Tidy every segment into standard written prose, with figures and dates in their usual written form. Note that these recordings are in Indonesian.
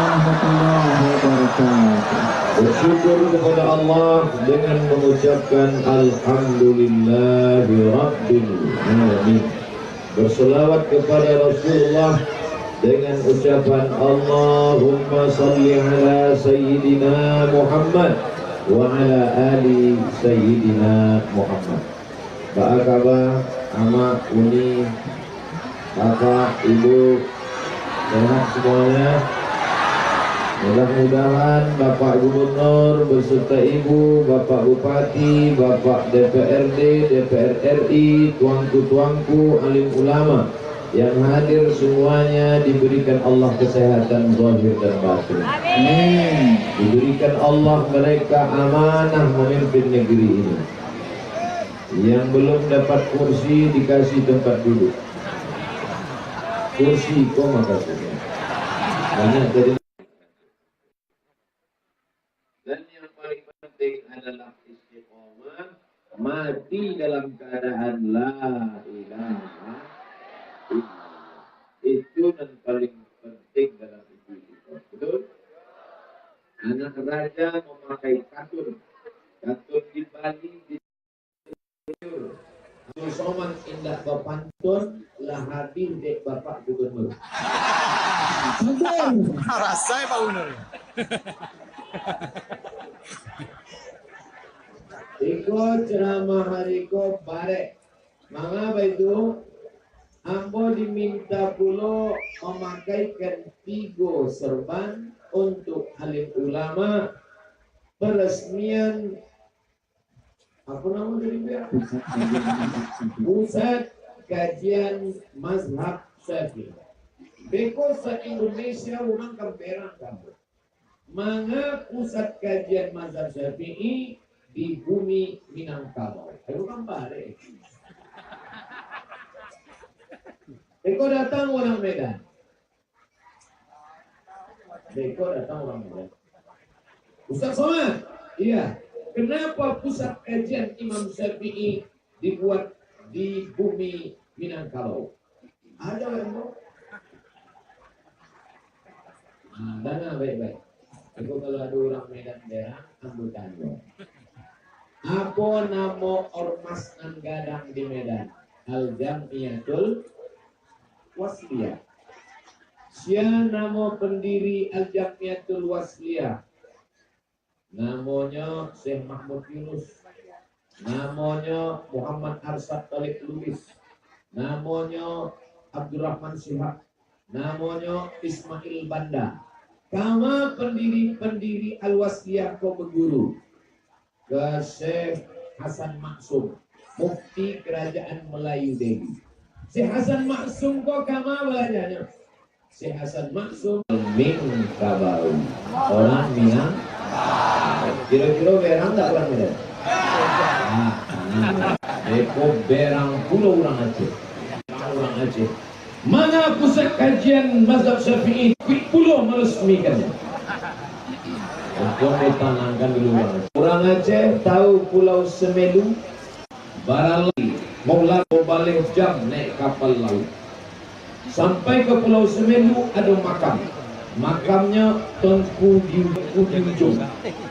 warahmatullahi wabarakatuh. Bersyukur kepada Allah dengan mengucapkan Alhamdulillahi Rabbil Alamin. Berselawat kepada Rasulullah dengan ucapan Allahumma salli ala Sayyidina Muhammad wa ala ali Sayyidina Muhammad. Pak Akaba, Ama, Uni, Bapak, Ibu, sehat semuanya. Mudah-mudahan Bapak Gubernur beserta Ibu, Bapak Bupati, Bapak DPRD, DPR RI, tuanku-tuanku, alim ulama yang hadir semuanya diberikan Allah kesehatan zahir dan batin. Amin. Diberikan Allah mereka amanah memimpin negeri ini. Yang belum dapat kursi dikasih tempat duduk. Kursi koma kasihnya. Banyak dari. Dan yang paling penting adalah istiqomah, mati dalam keadaan la ilaha illallah. Itu yang paling penting dalam hidup kita. Betul? Anak raja memakai katun. Katun di Bali, di Soman indah bapantun lah hadir dek Bapak Gubernur. Rasanya Pak Gubernur. Iko ceramah hariko barek. Mangapa itu? Ambo diminta pula memakaikan 3 serban untuk alim ulama peresmian apa nama dari biar? Pusat Kajian Mazhab Syafi'i. Beko se-Indonesia orang kamperang kamu. Manga pusat kajian Mazhab Syafi'i di bumi Minangkabau. Ayo kampare. Beko datang orang Medan. Beko datang orang Medan. Ustaz Somad, iya. Kenapa pusat kajian Imam Syafi'i dibuat di bumi Minangkabau? Ada yang mau? Dana baik-baik. Itu kalau ada orang Medan daerah, ambil tanya. Apa nama ormas nan gadang di Medan? Al-Jamiyatul Wasliyah. Siapa nama pendiri Al-Jamiyatul Wasliyah? Namanya Syekh Mahmud Yunus, namanya Muhammad Arsyad Talib Lubis, namanya Abdurrahman Syihab, namanya Ismail Banda. Kama pendiri Al-Wasliyah kau berguru ke Syekh Hasan Maksum, Mufti Kerajaan Melayu Delhi. Syekh Hasan Maksum kau kama belajarnya? Syekh Hasan Maksum Minangkabau, orang Minang. Kira-kira berang tak orang Medan? Eko berang pulau orang Aceh. Orang Aceh. Mana pusat kajian Mazhab Syafi'i? Pulau meresmikannya. Untuk ditanangkan dulu orang Aceh. Orang Aceh tahu Pulau Semelu, Baralai, mau balik jam naik kapal laut. Sampai ke Pulau Semelu ada makam. Makamnya Tengku di ujung.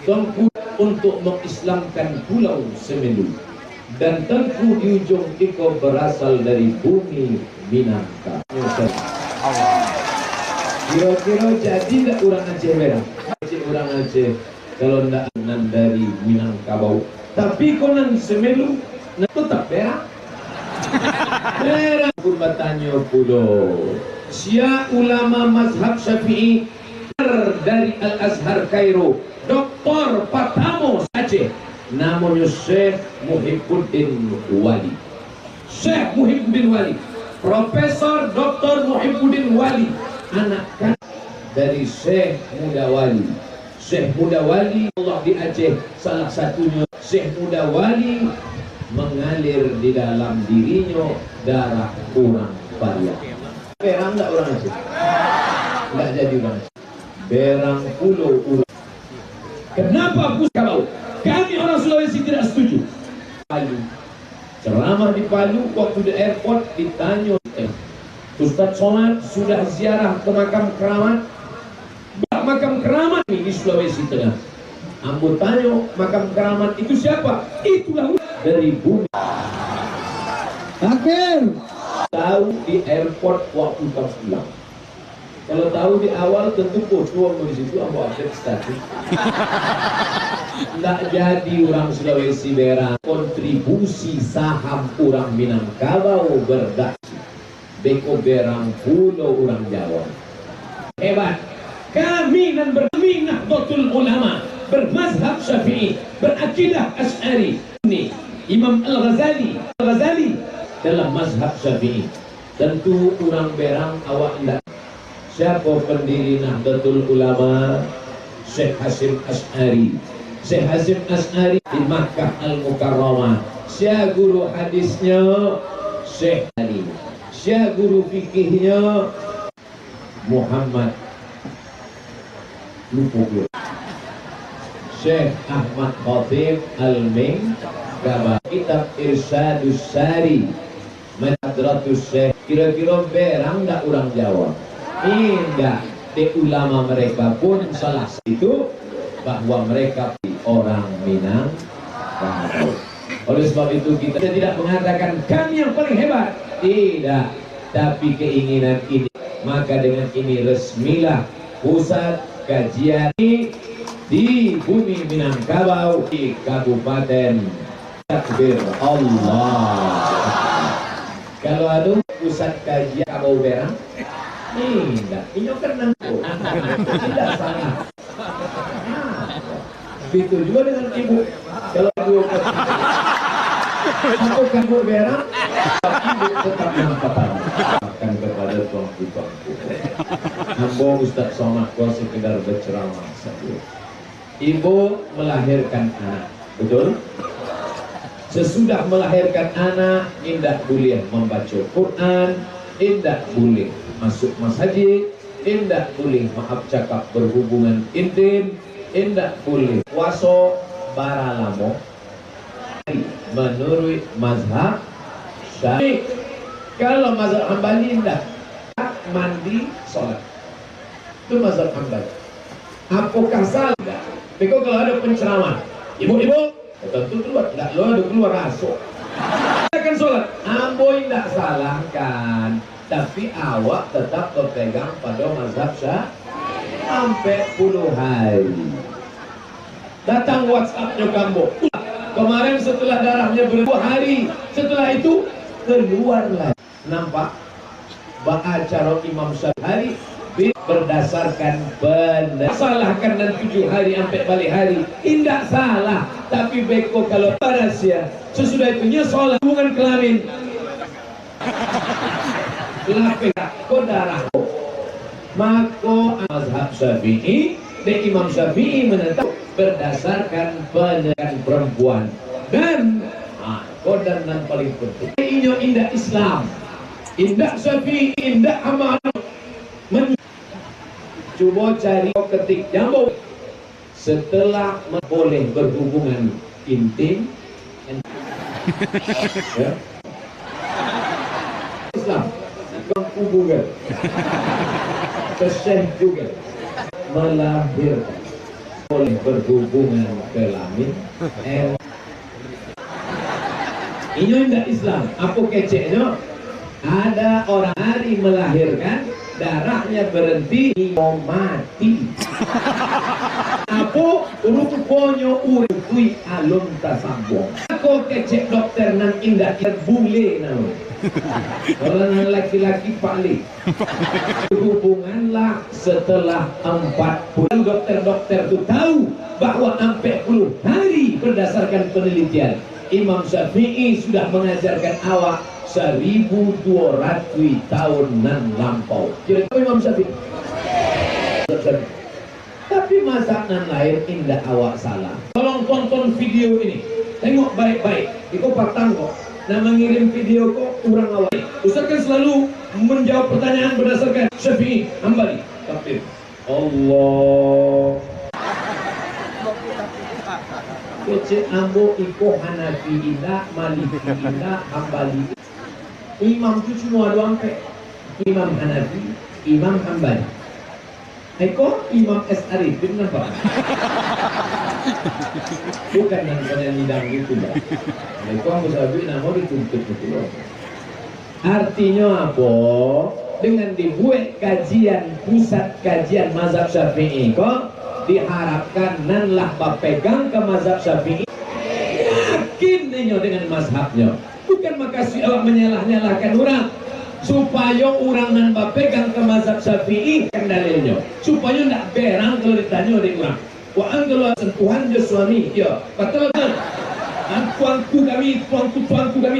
Tengku untuk mengislamkan Pulau Semelu. Dan Tengku di ujung itu berasal dari bumi Minangkabau. Kira-kira jadi tidak orang Aceh merah? Orang Aceh kalau tidak dari Minangkabau. Tapi konan Semelu tetap merah. Merah bertanya pulau. Sia ulama mazhab Syafi'i dari Al-Azhar Kairo, Dr. Patamo Aceh, namanya Syekh Muhibbuddin Wali. Syekh Muhibbuddin Wali, Profesor Dr. Muhibbuddin Wali, anak kan dari Syekh Muda Wali. Syekh Muda Wali Allah di Aceh, salah satunya Syekh Muda Wali mengalir di dalam dirinya darah orang Pariang. Berang tak orang Aceh? Tidak jadi orang Aceh. Berang pulau orang. Kenapa Pulau? Kami orang Sulawesi tidak setuju. Palu. Ceramah di Palu waktu di airport ditanya Ustaz Somad sudah ziarah ke makam keramat. makam keramat di Sulawesi Tengah. Ambo tanya, makam keramat itu siapa? Itulah dari bumi. Akhir. Tahu di airport waktu kamu pulang. Kalau tahu di awal tentu posko di situ ambo update status. Tidak jadi orang Sulawesi Barat kontribusi saham orang Minangkabau berdasi. Beko berang pulau orang Jawa. Hebat. Kami dan Nahdlatul Ulama bermazhab Syafi'i, berakidah Asy'ari. Ini Imam Al-Ghazali dalam mazhab Syafi'i. Tentu orang berang awak tidak. Siapa pendiri Nahdlatul Ulama? Syekh Hasyim Asy'ari. Syekh Hasyim Asy'ari di Makkah Al-Mukarramah. Syekh guru hadisnya Syekh Ali. Syekh guru fikihnya Muhammad Lupugur. Syekh Ahmad Khatib Al-Mingkaba. Kitab Irsyadus Sari, Madratus Syekh. Kira-kira berang tak orang Jawa? Tidak. Di ulama mereka pun salah itu bahwa mereka orang Minangkabau. Oleh sebab itu kita tidak mengatakan kami yang paling hebat. Tidak. Tapi keinginan ini, maka dengan ini resmilah pusat kajian di bumi Minangkabau di Kabupaten Takbir Allah. Kalau ada pusat kajian Kabau Berang, tidak, ini kan tidak salah. Begitu juga dengan ibu. Kalau ibu aku Kabau Berang, ibu tetap mengatakan akan kepada tuanku. Ambo Ustaz Somad kau sekedar berceramah saja. Ibu melahirkan anak, betul? Sesudah melahirkan anak, tidak boleh membaca Quran, tidak boleh masuk masjid, tidak boleh maaf cakap berhubungan intim, tidak boleh puasa baralamo menurut mazhab Syafi'i. Kalau mazhab Hambali tidak mandi sholat, itu mazhab Hambali. Apakah salah? Because kalau ada penceramah, ibu-ibu tentu keluar, tidak keluar asuk. Akan sholat, ambo tidak salahkan, tapi awak tetap berpegang pada mazhab Syafi'i sampai puluh hari. Datang WhatsAppnya kambo. Kemarin setelah darahnya berdua hari, setelah itu keluar lagi. Nampak? Acara Imam Syafi'i berdasarkan benar. Salahkan dan 7 hari sampai balik hari, tidak salah. Tapi beko kalau rahasia, sesudah itunya sholat hubungan kelamin. Lapik darah. Maka mazhab Syafi'i dan Imam Syafi'i menetap berdasarkan pendidikan perempuan dan kodar dan paling penting. Ini indah Islam, indah Syafi'i, indah amal. Coba cari ketik jambu setelah boleh berhubungan intim. Ya. Islam hubungan keseh juga melahirkan boleh berhubungan kelamin. Ini tidak Islam. Apa keceknya? Ada orang hari melahirkan, darahnya berhenti, mau mati. Apa rupanya urui alun tasambung. Aku kecek dokter nan indah bule nama. Orang laki-laki paling hubunganlah setelah 40. Dokter-dokter itu tahu bahwa 40 hari berdasarkan penelitian. Imam Syafi'i sudah mengajarkan awak 1200 tahun nan lampau. Kira-kira Imam Syafi'i. Tapi masakan lain indah awak salah. Tolong tonton video ini. Tengok baik-baik. Iko patang kok. Nah mengirim video kok kurang awal. Ustaz kan selalu menjawab pertanyaan berdasarkan Syafi'i, Hambali. Takbir. Allah. Kecil ambo iko Hanafi indah, Maliki indah, Hambali. Imam itu cuma dua sampai. Imam Hanafi, Imam Hambali. Eko Imam S. Arifin apa? Bukan yang pada nidang itu ya. Eko Abu Sabi nama dituntut itu loh. Artinya apa? Dengan dibuat kajian pusat kajian mazhab Syafi'i kok diharapkan nanlah berpegang ke mazhab Syafi'i, yakin ninyo dengan mazhabnya, bukan makasih awak menyalah-nyalahkan orang, supaya orang nan berpegang ke mazhab Syafi'i kan dalilnya, supaya ndak berang kalau ditanya oleh orang. Wah, kalau sentuhan je suami, ya betul betul. Tuanku kami,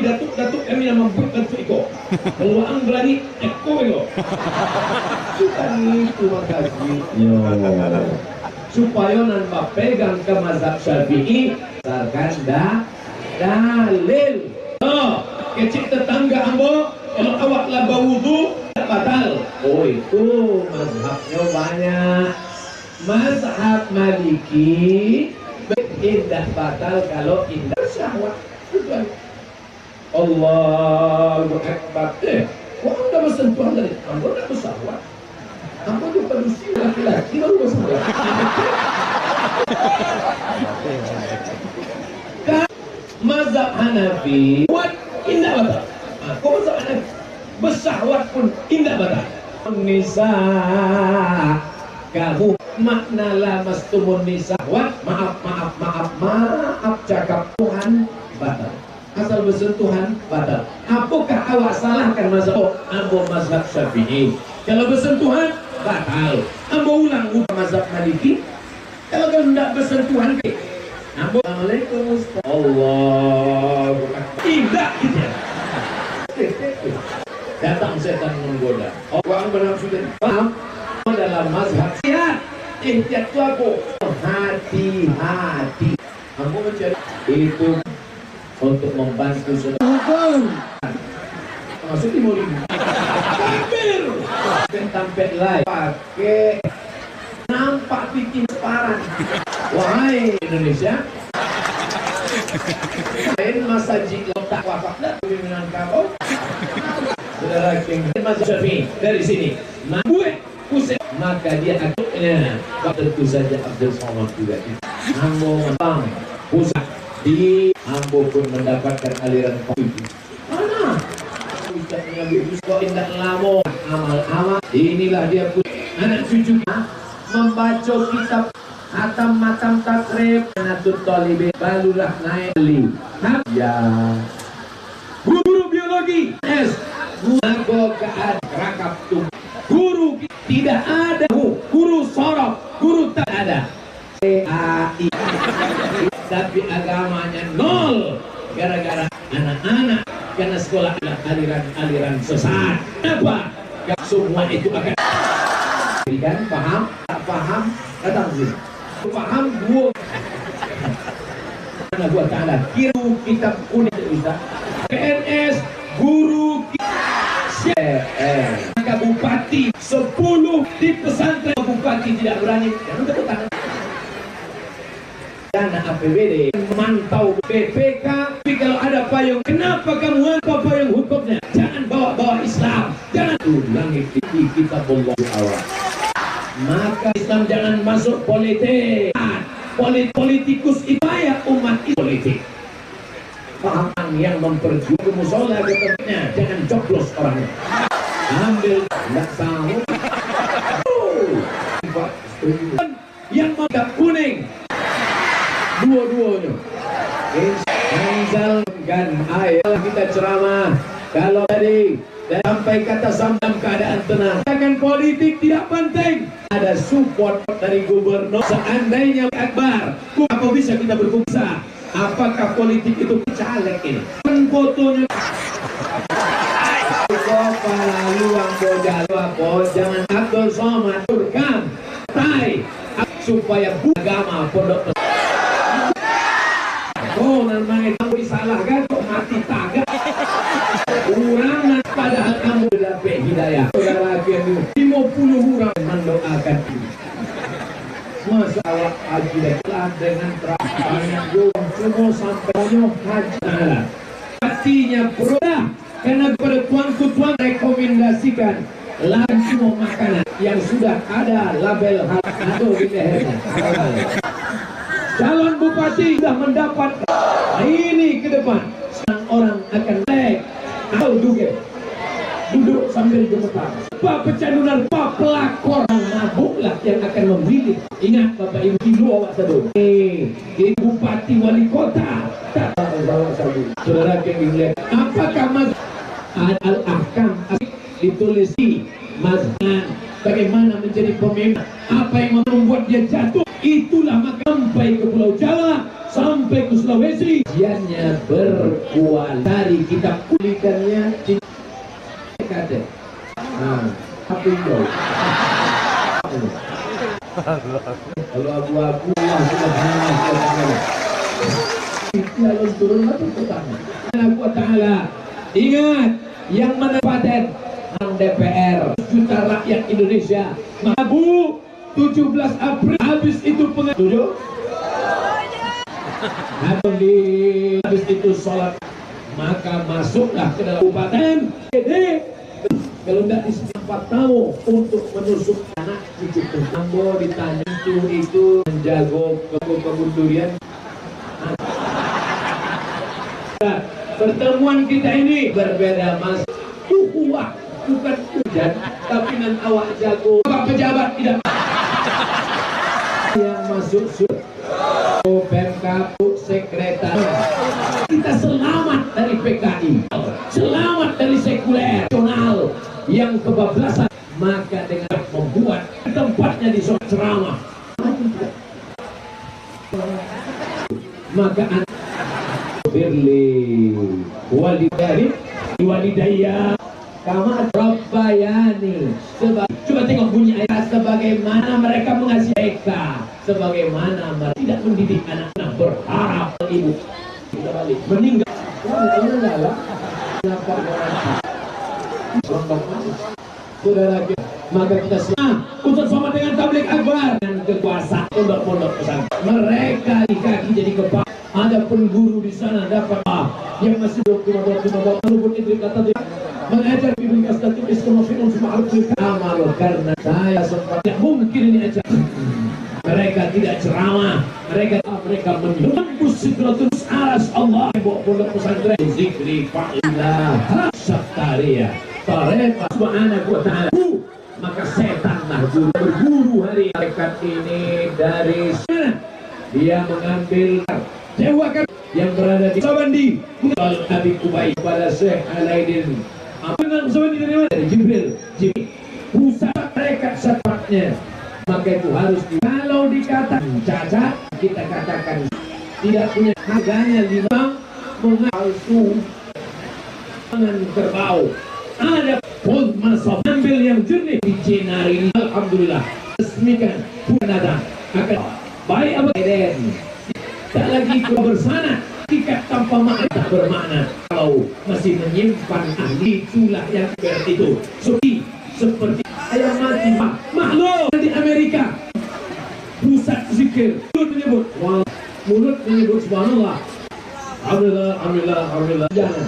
datuk kami nama datuk Iko. Kalau ang berani Eko Eko. Bukan itu makasihnya. Supaya nan pegang ke mazhab Syafi'i berdasarkan dalil. Oh, kecil tetangga ambo, kalau awak laba wudu batal. Oh itu mazhabnya banyak. Mazhab Maliki indah batal kalau indah syahwat. Allahu Akbar. Kok anda bersentuhan dari anda tak bersyahwat? Apa tu manusia laki-laki baru bersyahwat? Mazhab Hanafi buat indah batal. Kok mazhab Hanafi bersyahwat pun indah batal. Nisa kamu makna lamastumun nisa maaf cakap Tuhan batal, asal bersentuhan batal. Apakah awak salahkan mazhab Syafi'i? Kalau bersentuhan batal. Ambo ulang mazhab Maliki. Kalau tidak bersentuhan Assalamualaikum Ustaz. Allahu Akbar. Tidak gitu ya. Datang setan menggoda. Orang benar sudah paham dalam mazhab Syiah. Ihtiyat itu apa? Hati-hati. Aku mencari itu untuk membantu saudara. Masuk 5.000. Kafir. Tampil lain. Pakai nampak bikin separan. Wahai Indonesia. Lain masjid letak wafak dan pimpinan kau. Saudara King mazhab Syafi'i dari sini. Gue pusing maka dia akhirnya tentu saja Abdul Somad juga Ambo mentang pusat di Ambo pun mendapatkan aliran kopi. Mana Ustaznya Bibis kok indah lamo amal-amal. Inilah dia anak cucu membaca kitab Hatam Matam Takrib Natut Tolibe barulah naik li ya guru biologi guru keadaan rakap tuh guru tidak ada, guru sorok, guru tak ada. AI tapi agamanya nol gara-gara anak-anak karena sekolah adalah aliran sesat. Kenapa? Semua itu akan kan paham, tak paham datang sini. Paham dua mana buat ta'ala kira kitab kuning bisa PNS guru maka bupati 10 di pesantren bupati tidak berani dan untuk tangan dana APBD mantau BPK. Tapi kalau ada payung kenapa kamu apa payung hukumnya? Jangan bawa Islam, jangan langit di kitab Allah awal. Maka Islam jangan masuk politik. Politikus itu ya umat itu politik. Paham yang memperjuangkan musola ketempatnya, jangan coblos orangnya. Ambil nggak tahu. Yang mangkap kuning dua-duanya. Anzalkan ayat kita ceramah. Kalau tadi sampai kata sampai keadaan tenang. Akan politik tidak penting. Ada support dari gubernur. Seandainya Akbar, apa bisa kita berkuasa? Apakah politik itu caleg ini? Fotonya luang bojal jangan Abdul Somad turkam tai supaya agama pondok namanya kamu disalahkan kok mati tagak orang padahal kamu dapat hidayah. Saudara kami 50 orang mendoakan ini. Masa awak haji dah dengan banyak jom semua sampai haji hatinya berulah karena kepada tuanku tuan rekomendasikan larang semua makanan yang sudah ada label halal di lehernya. Calon bupati sudah mendapat ini ke depan. Orang akan naik atau duduk sambil gemetar. Pak pecanduan, Pak pelakor, mabuklah yang akan memilih. Ingat Bapak Ibu, dulu awak sabu. Di bupati wali kota tak bawa sabu. Saudara yang dilihat, apakah al-ahkam ditulis di mazhan bagaimana menjadi pemimpin, apa yang membuat dia jatuh, itulah maka sampai ke Pulau Jawa, sampai ke Sulawesi, ujiannya berkualitas. Dari kita pulihkannya kata apa itu? Kalau abu-abu kalau turun apa pertama? Allah Ta'ala ingat yang menempatkan DPR juta rakyat Indonesia. Abu 17 April habis itu pengajuan. Habis itu sholat maka masuklah ke dalam kabupaten. Kalau tidak disempat tahu untuk menusuk anak cucu Ambo ditanya itu menjago kebun durian. Pertemuan kita ini berbeda mas. Ukhuwah bukan hujan, tapi nan awak jago. Bapak pejabat tidak yang masuk Pemkab sekretariat. Kita selamat dari PKI, selamat dari sekuler nasional yang kebablasan, maka dengan membuat tempatnya di zona ceramah, maka Birli walidayya kama rabbayani. Coba tengok bunyi ayat, sebagaimana mereka mengasihi mereka, sebagaimana mereka tidak mendidik anak-anak berharap ibu meninggal. Saudara, maka kita untuk sama dengan tabligh akbar dan kekuasaan pondok-pondok pesantren. Mereka di kaki jadi kepala. Ada pun guru di sana dapat yang masih 25 lalu pun itu kata dia mengajar bibir kastatul Islam film semua amal karena saya sempat tidak mungkin ini aja. Mereka tidak ceramah, mereka menembus sidratul aras Allah. Pondok pesantren zikri fa'ilah syaftariyah tarefa subhanahu wa ta'ala. Maka setanlah guru berguru hari dekat ini dari sana. Dia mengambil sewakan yang berada di Sabandi Abi Kubai pada Syekh Alaidin. Dengan Sabandi dari mana? Dari Jibril. Pusat mereka sepatnya. Maka itu harus kalau dikatakan cacat, kita katakan tidak punya harganya 5 mengalsu dengan kerbau. Ada pun masuk ambil yang jernih di Cina ini. Alhamdulillah resmikan bukan datang akan baik apa eden. Tak lagi bersana tiket tanpa makna tak bermakna. Kalau masih menyimpan ahli itulah yang seperti itu. Seperti ayam mati makhluk di Amerika. Pusat zikir mulut menyebut subhanallah. Alhamdulillah. Jangan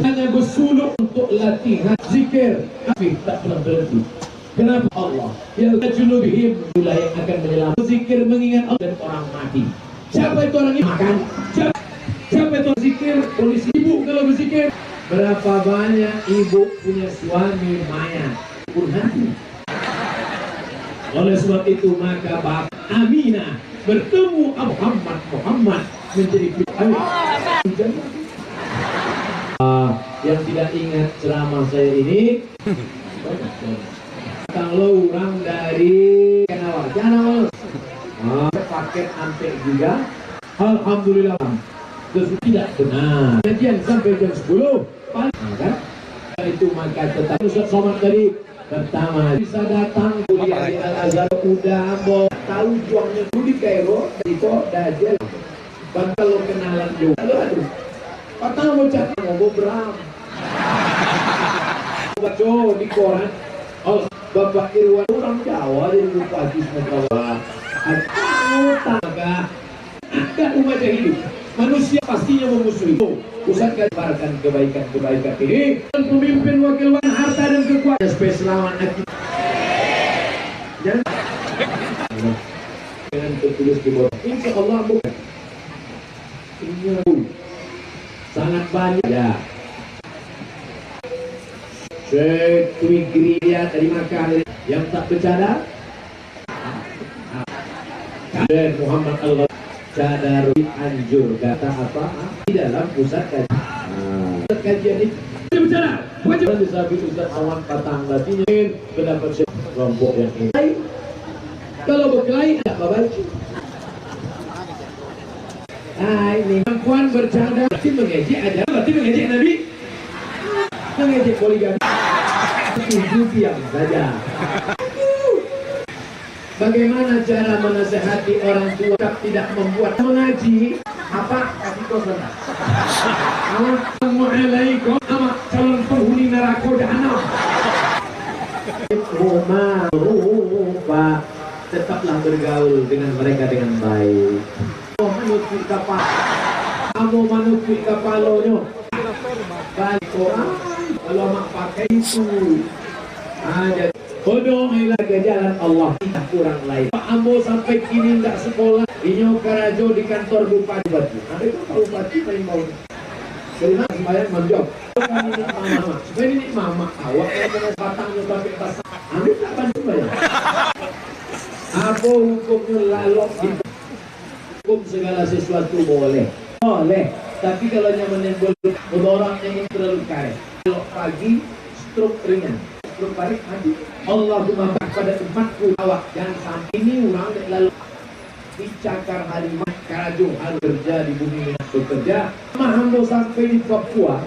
hanya bersuluk untuk latihan zikir tapi tak pernah berhenti. Kenapa? Allah yang junubihim itulah yang akan menyelamatkan. Zikir mengingat Allah dan orang mati. Siapa itu orang ini? Makan. Siapa itu zikir? Polisi. Ibu kalau berzikir. Berapa banyak ibu punya suami mayat pun hati. Oleh sebab itu maka Bapak Aminah bertemu Muhammad menjadi yang tidak ingat ceramah saya ini. Kalau orang dari Kanawar paket ampek juga. Alhamdulillah. Terus tidak benar. Kajian sampai jam 10 kan? Itu maka tetap Ustaz Somad tadi pertama bisa datang kuliah di Al-Azhar udah mau tahu juangnya dulu di Kairo di kok dajal. Kalau kenalan juga. Aduh. Pertama mau cari ngomong beram. Baca di koran. Oh, Bapak Irwan orang Jawa jadi Bupati Sumatera. Agak umat hidup. Manusia pastinya memusuhi. Pusat gambarkan kebaikan-kebaikan ini. Dan pemimpin wakil harta dan kekuatan. Spesial lawan kita. Jangan. Dengan tertulis di bawah. Insya Allah bukan. Sangat banyak ya. Syekh Twigriya dari Makkah yang tak bercadar. Dan Muhammad Al-Cadar anjur kata apa di dalam pusat kajian ini bercadar. Wajib disabit Ustaz Awan Patang Batin pendapat kelompok yang ini. Kalau berkelahi tidak baca. Ini perempuan bercadar berarti mengejek aja, berarti mengejek Nabi, mengejek poligami. Itu diam saja. Bagaimana cara menasehati orang tua tidak membuat mengaji? Apa? Kasih kosan. Assalamualaikum. Nama calon penghuni neraka jahanam. Pak, tetaplah bergaul dengan mereka dengan baik. Manukui kapal, kamu manukui kapalonyo. Balik orang, kalau mak pakai itu, ada. Bodoh lagi jalan Allah tidak kurang lain. Pak Ambo sampai kini tidak sekolah. Inyo karajo di kantor bupati. Ada itu Pak Bupati paling mau. Karena sembahyang menjawab. Ini mama, supaya ini mama awak yang kena batangnya pakai tas. Ambil tak bantu bayar. Apa hukumnya lalok itu? Hukum segala sesuatu boleh. Boleh. Tapi kalau nyaman yang boleh, orang yang terlalu kaya. Kalau pagi stroke ringan. Berbalik mati. Allahumma barik pada umatku awak jangan sampai ini orang lalu dicakar harimau karajo harus kerja di bumi dengan bekerja. Mahambo sampai di Papua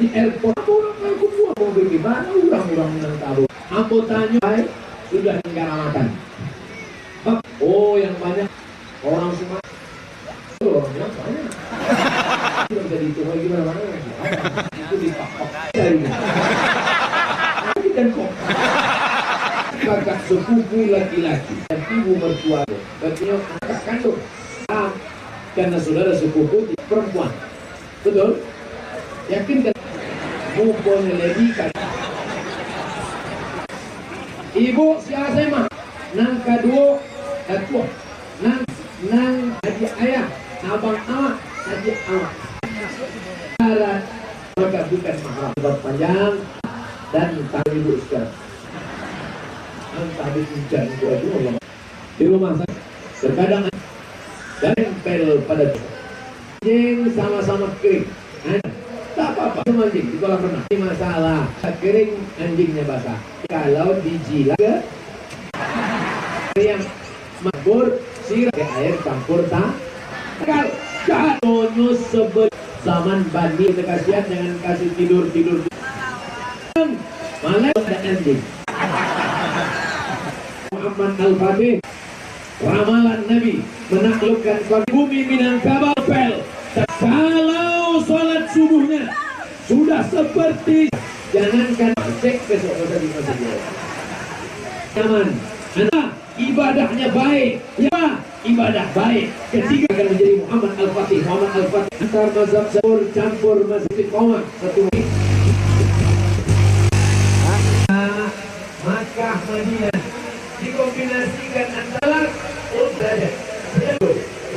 di airport orang lain Papua mau bagaimana orang-orang yang tahu. Ambo tanya sudah negara makan. Oh yang banyak orang semua orangnya banyak. Tidak jadi itu gimana mana itu di Papua dari dan kok kakak sepupu laki-laki dan ibu mertua baginya anak kandung karena saudara sepupu perempuan betul yakin kan mumpuni lebih kan ibu siapa mah nang kedua tua nang haji ayah abang awak haji awak maka bukan mahram panjang dan tadi ibu sekarang tadi hujan Allah di rumah saya terkadang dan nempel pada anjing sama-sama kering tak apa-apa sama anjing di kolam renang ini masalah kering anjingnya basah kalau dijilat yang mabur sirah ke air campur tak kalau jatuhnya sebut zaman bandi kasihan jangan kasih tidur malah ada anjing. Muhammad Al-Fatih ramalan Nabi menaklukkan bumi Minangkabau pel. Kalau sholat subuhnya sudah seperti jangankan cek besok masa di masjid nyaman ibadahnya baik ya ibadah baik ketiga akan menjadi Muhammad Al-Fatih antar mazhab campur mazhab istiqomah satu Makkah Madinah dikombinasikan antara saja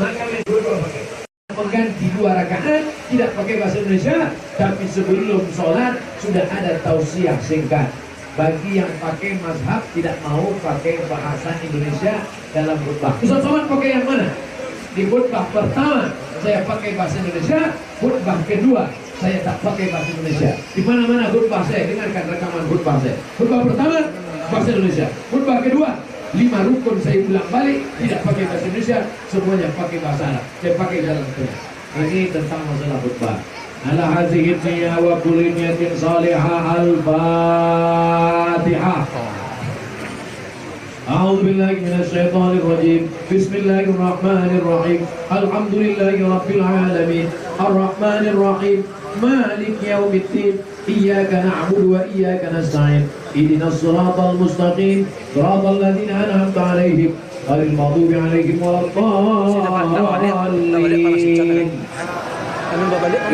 maka berdua pakai mengganti 2 rakaat tidak pakai bahasa Indonesia tapi sebelum sholat sudah ada tausiah singkat bagi yang pakai mazhab tidak mau pakai bahasa Indonesia dalam khutbah. Ustaz Somad pakai yang mana? Di khutbah pertama saya pakai bahasa Indonesia, khutbah kedua saya tak pakai bahasa Indonesia. Di mana-mana khutbah saya, dengarkan rekaman khutbah saya. Khutbah pertama bahasa Indonesia, khutbah kedua 5 rukun saya ulang balik tidak pakai bahasa Indonesia, semuanya pakai bahasa Arab. Saya pakai dalam tengah. Ini tentang masalah khutbah. Ala hadhihi niyya wa kulli niyatin salihah al-Fatihah. A'udzu billahi minasy syaithanir rajim. Bismillahirrahmanirrahim. Alhamdulillahirabbil alamin. Arrahmanir rahim. Malik yaumiddin. Iyyaka na'budu wa iyyaka nasta'in. Ihdinas siratal mustaqim. Siratal ladzina an'amta 'alaihim ghairil maghdubi 'alaihim waladdallin.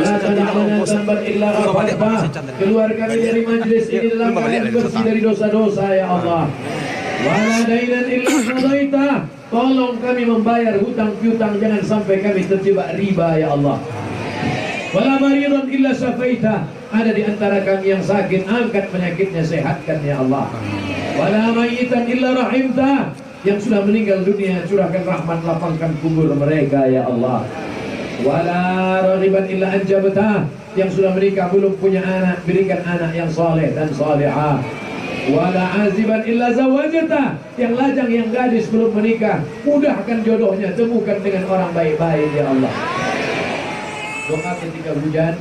La tad'alna dhanban illa ghafartah. Keluar kami dari majlis ini dalam keadaan bersih dari dosa-dosa ya Allah. Wala dainan illa qadaitah. Tolong kami membayar hutang piutang, jangan sampai kami terjebak riba ya Allah. Wala maridan illa syafaitah. Ada di antara kami yang sakit, angkat penyakitnya, sehatkan ya Allah. Wala mayyitan illa rahimtah. Yang sudah meninggal dunia, curahkan rahmat, lapangkan kubur mereka ya Allah. Wala raghiban illa anjabtah. Yang sudah menikah belum punya anak, berikan anak yang saleh dan salihah. Wala aziban illa zawajatah. Yang lajang, yang gadis belum menikah, mudahkan jodohnya, temukan dengan orang baik-baik ya Allah. Doa ketika hujan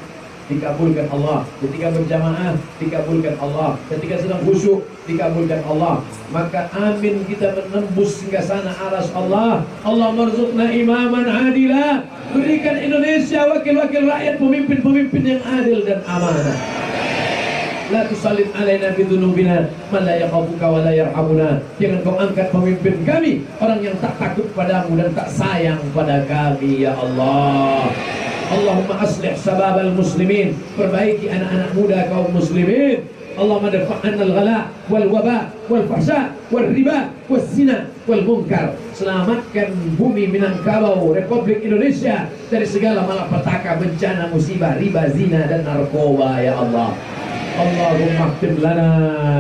dikabulkan Allah, ketika berjamaah dikabulkan Allah, ketika sedang khusyuk dikabulkan Allah. Maka amin kita menembus hingga sana aras Allah. Allah marzuqna imaman adila. Berikan Indonesia wakil-wakil rakyat, pemimpin-pemimpin yang adil dan amanah. La tusallit alaina bidunubina man la yakhafuka wa la yarhamuna. Jangan kau angkat pemimpin kami orang yang tak takut padamu dan tak sayang pada kami ya Allah. Allahumma aslih sababal muslimin. Perbaiki anak-anak muda kaum muslimin. Allahumma dafa'anna al-ghala wal waba wal fahsya wal riba was zina wal munkar. Selamatkan bumi Minangkabau, Republik Indonesia dari segala malapetaka, bencana, musibah, riba, zina dan narkoba ya Allah. Allahumma khtim lana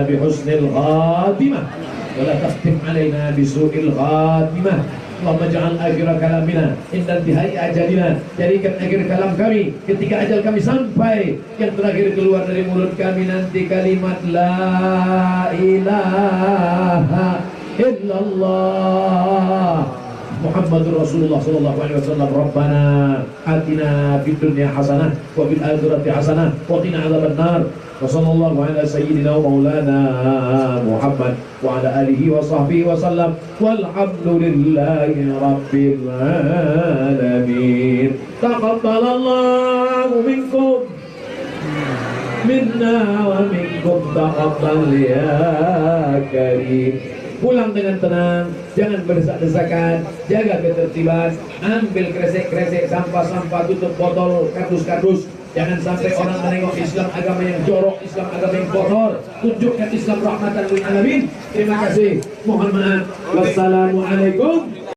bihusnil khatimah wa la takhtim alaina bisu'il khatimah. Allahumma ja'al akhir kalamina inda intihai ajalina. Jadikan akhir kalam kami ketika ajal kami sampai, yang terakhir keluar dari mulut kami nanti kalimat la ilaha illallah Muhammadur Rasulullah sallallahu alaihi wasallam. Rabbana atina fid dunya hasanah wa fil akhirati hasanah wa qina adzabannar. Wa sallallahu ala sayyidina wa maulana Muhammad wa ala alihi wa sahbihi wa sallam. Walhamdulillahi rabbil alamin. Taqabbalallahu minkum minna wa minkum taqabbal ya karim. Pulang dengan tenang, jangan berdesak-desakan, jaga ketertiban, ambil kresek-kresek, sampah-sampah, tutup botol, kardus-kardus. Jangan sampai orang menengok Islam agama yang jorok, Islam agama yang kotor. Tunjukkan Islam rahmatan lil alamin. Terima kasih. Mohon maaf. Wassalamualaikum